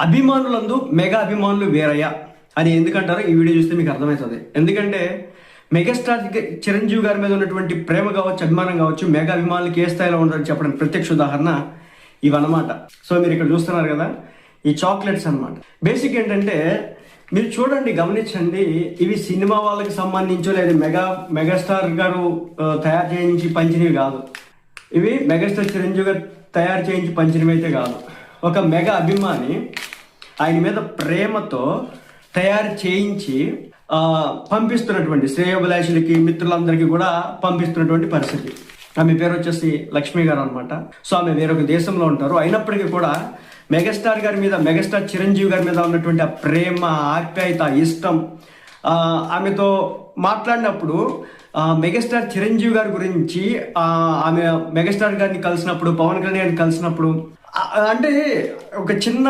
అభిమానులందు mega అభిమానులు వేరయ్య అని ఎందుకంటారో ఈ వీడియో చూస్తే మీకు అర్థమవుతుంది. ఎందుకంటే మెగాస్టార్ చిరంజీవి గారి మీద ఉన్నటువంటి ప్రేమ కావచ్చు, అభిమానం కావచ్చు, మెగా అభిమానులకి ఏ స్థాయిలో ఉండాలని చెప్పడానికి ప్రత్యక్ష ఉదాహరణ ఇవన్నమాట. సో మీరు ఇక్కడ చూస్తున్నారు కదా, ఈ చాక్లెట్స్ అన్నమాట. బేసిక్ ఏంటంటే మీరు చూడండి, గమనించండి, ఇవి సినిమా వాళ్ళకి సంబంధించో లేదా మెగాస్టార్ గారు తయారు చేయించి పంచినవి కాదు. ఇవి మెగాస్టార్ చిరంజీవి గారు తయారు చేయించి పంచినవి అయితే కాదు. ఒక మెగా అభిమాని ఆయన మీద ప్రేమతో తయారు చేయించి పంపిస్తున్నటువంటి శ్రేయోభిలాషులకి, మిత్రులందరికీ కూడా పంపిస్తున్నటువంటి పరిస్థితి. ఆమె పేరు వచ్చేసి లక్ష్మి గారు అనమాట. సో ఆమె వేరొక దేశంలో ఉంటారు. అయినప్పటికీ కూడా మెగాస్టార్ గారి మీద, మెగాస్టార్ చిరంజీవి గారి మీద ఉన్నటువంటి ఆ ప్రేమ, ఆప్యాయత, ఇష్టం, ఆమెతో మాట్లాడినప్పుడు మెగాస్టార్ చిరంజీవి గారి గురించి ఆమె మెగాస్టార్ గారిని కలిసినప్పుడు, పవన్ కళ్యాణ్ కలిసినప్పుడు, అంటే ఒక చిన్న